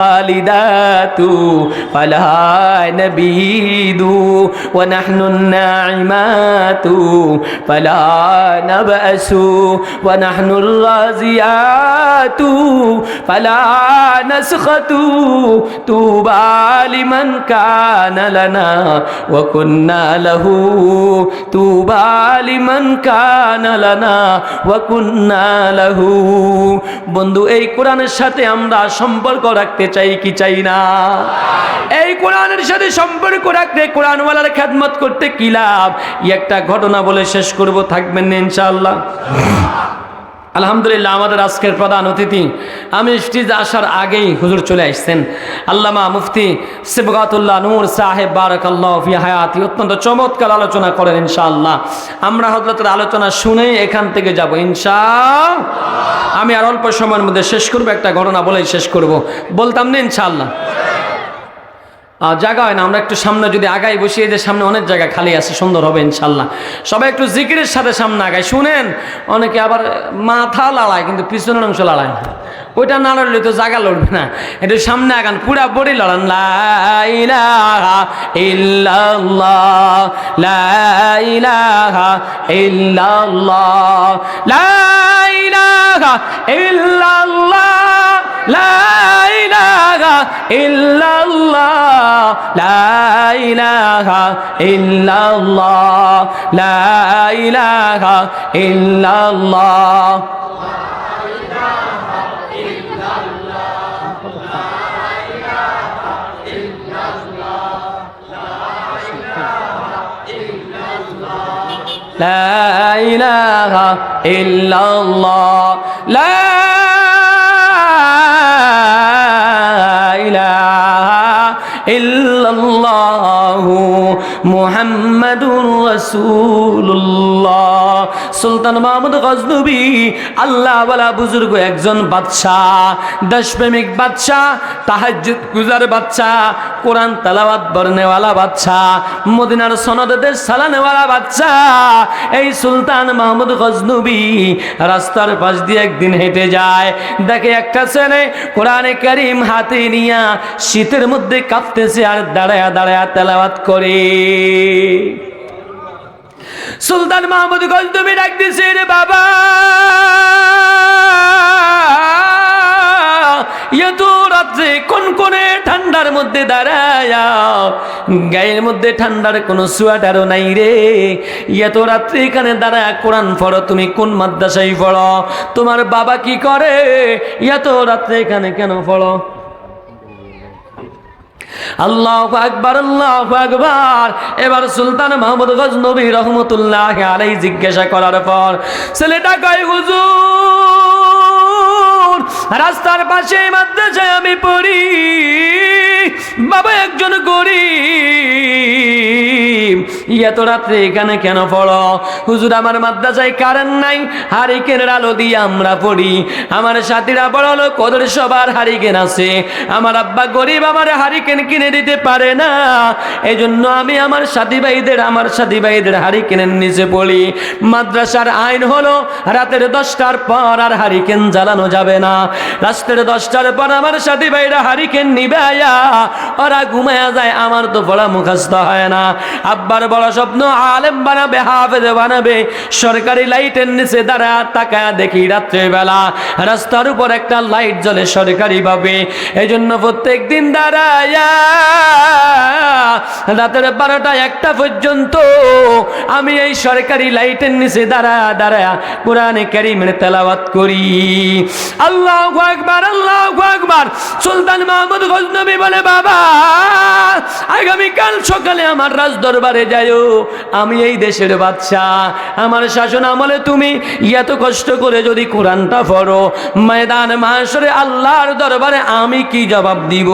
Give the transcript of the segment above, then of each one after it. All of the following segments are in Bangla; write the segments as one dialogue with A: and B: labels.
A: والدات فلا نبيد ونحن الناعمات فلا نبأس ونحن الرازيات فلا نسخط طوبى لمن كان لنا وكنا له طوبى لمن كان لنا وكنا له বন্ধু এই কোরআনের সাথে আমরা সম্পর্ক রাখতে চাই কি চাই না? এই কোরআনের সাথে সম্পর্ক রাখতে কোরআনওয়ালার খেদমত করতে কি লাভ? একটা ঘটনা বলে শেষ করব, থাকবেন না ইনশাআল্লাহ? আলহামদুলিল্লাহ, আমাদের আজকের প্রধান অতিথি, আমি স্টেজে আসার আগেই হুজুর চলে আসছেন, আল্লামা মুফতি সিবগাতুল্লাহ নূর সাহেব বারাকাল্লাহু ফি হায়াতি। অত্যন্ত চমৎকার আলোচনা করেন ইনশাআল্লাহ। আমরা হযরতের আলোচনা শুনেই এখান থেকে যাব ইনশাআল্লাহ। আমি আর অল্প সময়ের মধ্যে শেষ করব, একটা ঘটনা বলেই শেষ করব, বলতাম না ইনশাআল্লাহ? জায়গা হয় না, আমরা একটু সামনে যদি আগাই বসিয়ে, যে সামনে অনেক জায়গা খালি আছে, সুন্দর হবে ইনশাল্লাহ। সবাই একটু জিকিরের সাথে সামনে আগায়। শুনেন, অনেকে আবার মাথা লড়ায় কিন্তু পিছনের অংশ লড়ায় না, ওইটা না লড়লে তো জায়গা লড়বে না। একটু সামনে আগান, পুরা বড়ি লড়ান। লা ইলাহা ইল্লাল্লাহ, লা ইলাহা ইল্লাল্লাহ, লা ইলাহা ইল্লাল্লাহ, লা ইলাহা ইল্লাল্লাহ, লা ইলাহা ইল্লাল্লাহ, লা ইলাহা ইল্লাল্লাহ। لا إله إلا الله لا إله إلا الله محمد رسول الله। সুলতান মাহমুদ গজনবী আল্লাহ ওয়ালা বুজুর্গ একজন বাদশাহ, দেশপ্রেমিক বাদশাহ, তাহাজ্জুদ গুজার বাদশাহ, কোরআন তেলাওয়াত বর্ণেওয়ালা বাদশাহ, মদিনার সনদ দেশ সালানেওয়ালা বাদশাহ। এই সুলতান মাহমুদ গজনবী রাস্তার পাশ দিয়ে একদিন হেঁটে যায়, দেখে একটা ছেলে কোরআনে কারীম হাতে নিয়া শীতের মধ্যে কাঁপতেছে আর দাঁড়ায়া দাঁড়ায়া তেলাওয়াত করে। সুলতান মাহমুদ গজনবী ডাক দিছে, রে বাবা, এত রাত্রে কোন কোনে ঠান্ডার মধ্যে দাঁড়ায়া, গায়ের মধ্যে ঠান্ডার কোনো সোয়াটারও নাই রে, এত রাত্রে এখানে দাঁড়ায় কোরআন পড়ো, তুমি কোন মাদ্রাসায় পড়ো? তোমার বাবা কি করে? এত রাত্রে এখানে কেন পড়ো? আল্লাহু আকবার, আল্লাহু আকবার। এবার সুলতান মাহমুদ গজনবী রহমতুল্লাহ আলাইহি জিজ্ঞাসা করার পর ছেলেটা কয়, হুজুর, রাস্তার পাশে মাদ্রাসায় আমি পড়ি, বাবা একজন গরিব, এত রাত্রে এখানে কেন পড়ো? হুজুর, আমার মাদ্রাসায় কারেন্ট নাই, হারিকেনের আলো দিয়ে আমরা পড়ি, আমার সাথীরা বড় লোক, ওদের সবার হারিকেন আছে, আমার আব্বা গরিব, আমার হারিকেন কিনে দিতে পারে না, এই জন্য আমি আমার সাথী ভাইদের হারিকেনের নিচে পড়ি। মাদ্রাসার আইন হলো রাতের 10টার পর আর হারিকেন জ্বালানো যাবে না, রাতের 10টার পর আমার সাথী ভাইরা হারিকেন নিবে আয়া ওরা ঘুমায়া যায়, আমার তো পড়া মুখস্থ হয় না। আব্বার বড় স্বপ্ন, আলেম বানাবে, হাফেজ বানাবে। সরকারি লাইটের নিচে দাঁড়া তাকায়া দেখি রাত্রেবেলা রাস্তার উপর একটা লাইট জ্বলে সরকারি ভাবে, এই জন্য প্রত্যেক দিন দাঁড়ায়া রাতের 12টা 1টা পর্যন্ত আমি এই সরকারি লাইটের নিচে দাঁড়ায়া কোরআনে কারীমের তেলাওয়াত করি। আল্লাহু আকবার, আল্লাহু আকবার। সুলতান মাহমুদ গজনবী বলে, বাবা, আগামীকাল সকালে আমার রাজ দরবারে যাইও, আমি এই দেশের বাদশাহ, আমার শাসন আমলে তুমি এত কষ্ট করে যদি কোরআনটা পড়ো, ময়দান মাহশরে আল্লাহর দরবারে আমি কি জবাব দিব?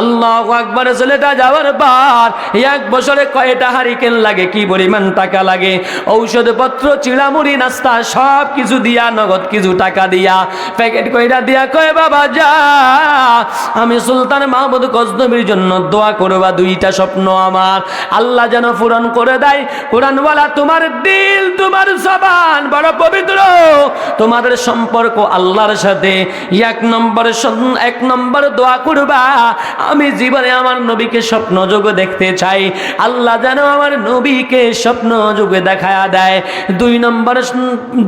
A: আল্লাহু আকবার। ছেলেটা যাওয়ার পর 1 বছরে কয়টা হারিকেন লাগে, কি পরিমাণ টাকা লাগে, ঔষধপত্র, চিড়ামুড়ি, নাস্তা সব কিছু দিয়া, নগদ কিছু টাকা দিয়া, প্যাকেট কইরা দিয়া কয়, বাবা যা, আমি সুলতান মাহমুদ গজনবীর জন্য দোয়া করবা, 2টা স্বপ্ন আমার, আল্লাহ যেন পুরো পূরণ করে দেয়। কোরআনওয়ালা তোমার দিল, তোমার জবান বড় পবিত্র, তোমাদের সম্পর্ক আল্লাহর সাথে। এক নম্বর দোয়া করবা, আমি জীবনে আমার নবীকে স্বপ্ন যোগে দেখতে চাই, আল্লাহ যেন আমার নবীকে স্বপ্ন যোগে দেখায়া দেয়।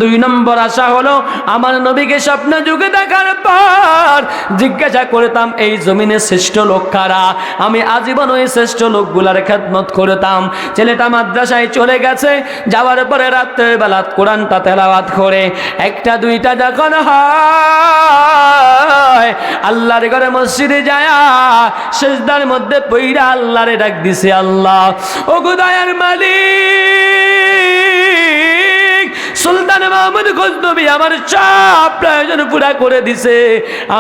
A: দুই নম্বর আশা হলো আমার নবীকে স্বপ্ন যুগে দেখার পর জিজ্ঞাসা করতাম এই জমিনে শ্রেষ্ঠ লোক কারা, আমি আজীবন ওই শ্রেষ্ঠ লোকগুলার খেদমত করতাম। ছেলেটা মাদ্রাসায় চলে গেছে, যাওয়ার পরে রাত্রের বেলা কোরআনটা তেলাওয়াত করে একটা দুইটা যখন হয়, আল্লাহর ঘরে মসজিদে যায় সিজদার মধ্যে পইরা আল্লাহরে ডাক দিছে, আল্লাহ ও দয়ার মালিক, সুলতান মাহমুদ গজনবী আমার সব প্রয়োজন পুরা করে দিছে,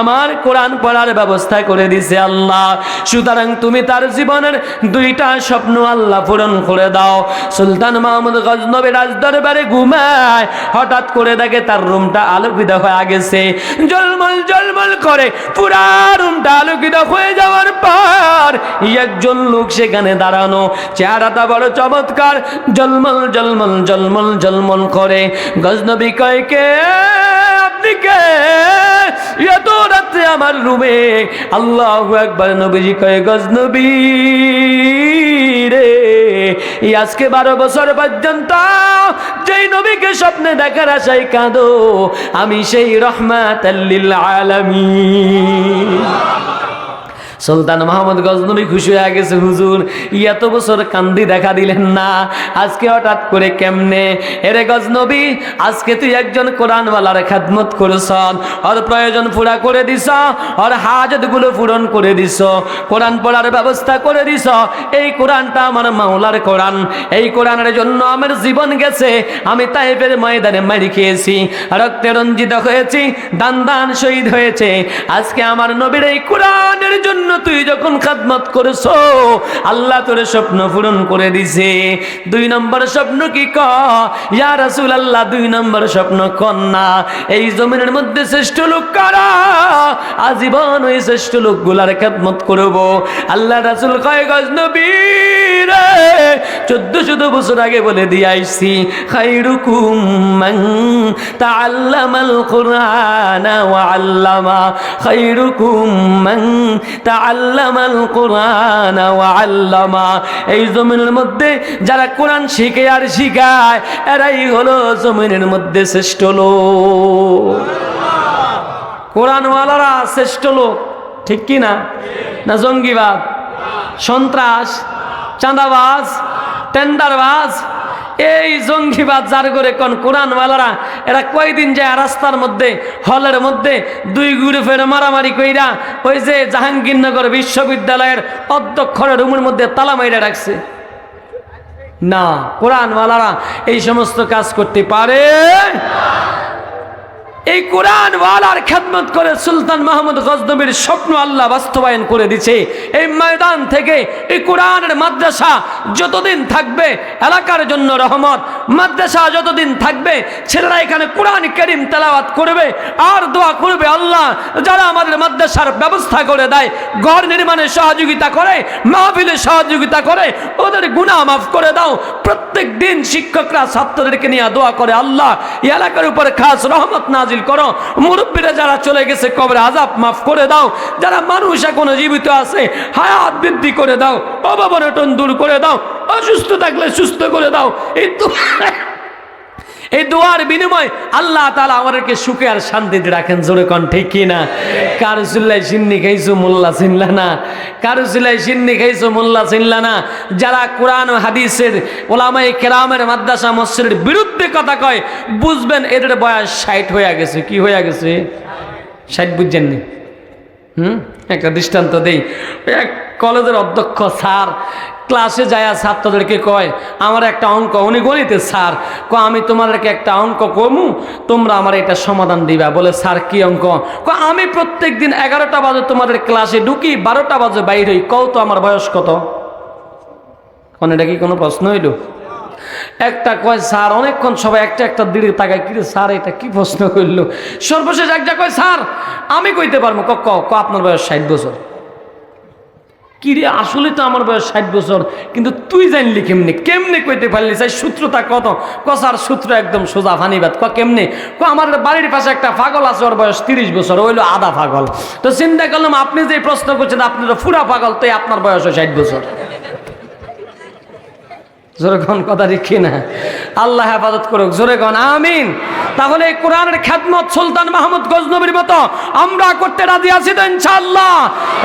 A: আমার কোরআন পড়ার ব্যবস্থা করে দিছে আল্লাহ, সুতরাং তুমি তার জীবনের দুইটা স্বপ্ন আল্লাহ পূরণ করে দাও। সুলতান মাহমুদ গজনবী রাজদরবারে ঘুমায়, হঠাৎ করে দেখে তার রুমটা আলোকিত হয়ে গেছে, জলমল জলমল করে পুরা রুমটা আলোকিত হয়ে যাওয়ার পর একজন লোক সেখানে দাঁড়ানো, চেহারাটা বড় চমৎকার, জলমল জলমল জলমল জলমল করে। গজনবী কয়, কে আপনি কে এত রাত্রে আমার রুমে? আল্লাহু আকবার। নবীজি কয়, গজনবী রে, আজকে 12 বছর পর্যন্ত যেই নবীকে স্বপ্নে দেখার আশায় কাঁদো, আমি সেই রাহমাতাল লিল আলামিন। সুলতান মাহমুদ গজনবী খুশি হয়ে গেছে, হুজুর এত বছর কান্দি দেখা দিলেন না, আজকে হঠাৎ করে কেমনে? এরে গজনবী, আজকে তুই একজন কোরআনওয়ালার খেদমত করেছ, ওর প্রয়োজন পুরা করে দিস, ওর হাজতগুলো পূরণ করে দিস, কোরআন পড়ার ব্যবস্থা করে দিস। এই কোরআনটা আমার মাওলার কোরআন, এই কোরআনের জন্য আমার জীবন গেছে, আমি তাইফের ময়দানে মারি খেয়েছি, রক্তে রঞ্জিত হয়েছি, দান দান শহীদ হয়েছে, আজকে আমার নবীর এই কোরআনের জন্য তুই যখন খেদমত করেছো, আল্লাহ তোর স্বপ্ন পূরণ করে দিছে। 2 নম্বর স্বপ্ন কি ইয়া রাসূলুল্লাহ? 2 নম্বর স্বপ্ন কন্যা, এই জমিনের মধ্যে শ্রেষ্ঠ লোক কারা, আজীবন ওই শ্রেষ্ঠ লোকগুলার খেদমত করব। আল্লাহ রাসূল কয়, গজনবী রে, 1400 বছর আগে বলে দিয়ে আইছি, খায়রুকুম মান তাআল্লামাল কুরআনা ওয়া আল্লামা, খায়রুকুম মান তাআল্লামাল কুরআনা ওয়া আল্লামা। এই জমিনের মধ্যে যারা কোরআন শিখে আর শিখায়, এরাই হলো জমিনের মধ্যে শ্রেষ্ঠ লোক। কোরআনওয়ালারা শ্রেষ্ঠ লোক, ঠিক কি না? না জঙ্গিবাদ, সন্ত্রাস, চাঁদাবাজ, টেন্ডারবাজ, এই জঙ্গিবাদ যার করে কোন কোরআনওয়ালারা এরা কয়দিন যায় রাস্তার মধ্যে, হলের মধ্যে 2 গ্রুপের মারামারি কইরা ওই যে জাহাঙ্গীরনগর বিশ্ববিদ্যালয়ের অধ্যক্ষের রুমের মধ্যে তালা মাইরা রাখছে। না, কোরআনওয়ালারা এই সমস্ত কাজ করতে পারে। এই কোরআনওয়ালার খেদমত করে সুলতান মাহমুদ গজনবীর স্বপ্ন আল্লাহ বাস্তবায়ন করে দিছে। এই ময়দান থেকে এই কোরআনের মাদ্রাসা যতদিন থাকবে এলাকার জন্য রহমত, মাদ্রাসা যতদিন থাকবে ছেলেরা এখানে কোরআন কারীম তেলাওয়াত করবে আর দোয়া করবে, আল্লাহ যারা আমাদের মাদ্রাসার ব্যবস্থা করে দেয়, ঘর নির্মাণে সহযোগিতা করে, মাহফিলে সহযোগিতা করে, ওদের গুনাহ মাফ করে দাও। প্রত্যেক দিন শিক্ষকরা ছাত্রদেরকে নিয়ে দোয়া করে, আল্লাহ এই এলাকার উপর খাস রহমত নাজিল করো, মুরব্বীরা যারা চলে গেছে কবরে আযাব মাফ করে দাও, যারা মানুষ এখনো জীবিত আছে হায়াত বৃদ্ধি করে দাও, অভাব-অনটন দূর করে দাও, অসুস্থ থাকলে সুস্থ করে দাও। এই দোয়ার বিনিময় আল্লাহ তাআলা আমাদেরকে সুখে আর শান্তিতে রাখেন। জোরে কোন ঠিক কি না? কার চুল্লায় সিন্নি খাইছো মোল্লা চিনলা না, কার চুল্লায় সিন্নি খাইছো মোল্লা চিনলা না। যারা কোরআন ও হাদিসের ওলামায়ে কেরামের মাদ্রাসা মসজিদের বিরুদ্ধে কথা কয়, বুঝবেন এদের বয়স 60 হয়ে গেছে। কি হয়ে গেছে? 60 বুঝছেন নি? একটা দৃষ্টান্ত দেই। এক কলেজের অধ্যক্ষ স্যার ক্লাসে যায় ছাত্রদেরকে কয়, আমার একটা অঙ্ক, উনি গণিতের স্যার, আমি তোমাদেরকে একটা অঙ্ক কমু, তোমরা আমার এটা সমাধান দিবা। বলে, স্যার কি অঙ্ক? আমি প্রত্যেক দিন 11টা বাজে তোমাদের ক্লাসে ঢুকি, 12টা বাজে বাইর হই, কও তো আমার বয়স কত? এটা কি কোনো প্রশ্ন হইল? একটা কয়, স্যার অনেকক্ষণ সবাই একটা দিকে তাকায়, কি স্যার এটা কি প্রশ্ন করলো? সর্বশেষ একটা কয়, স্যার আমি কইতে পারবো। ক আপনার বয়স 60 বছর। কিরে আসলে তো আমার বয়স 60 বছর, কিন্তু তুই জানলি কেমনে? কেমনে কইতে পারলি? চাই সূত্রটা কত? কসার সূত্র একদম সোজা ফানিবাদ। কেমনে? আমার বাড়ির পাশে একটা পাগল আছে, ওর বয়স 30 বছর, হইলো আধা পাগল। তো চিন্তা করলাম আপনি যে প্রশ্ন করছেন আপনি তো পুরা পাগল, তো আপনার বয়স 60 বছর। জোরে কোন কথা দেখি না। আল্লাহ হেফাজত করুক, জোরে কোন আমিন। তাহলে এই কোরআনের খেদমত সুলতান মাহমুদ গজনবীর মতো আমরা করতে রাজি আছি তো ইনশাআল্লাহ?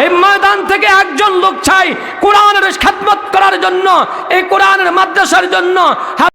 A: এই ময়দান থেকে একজন লোক চাই কোরআনের খেদমত করার জন্য, এই কোরআনের মাদ্রাসার জন্য।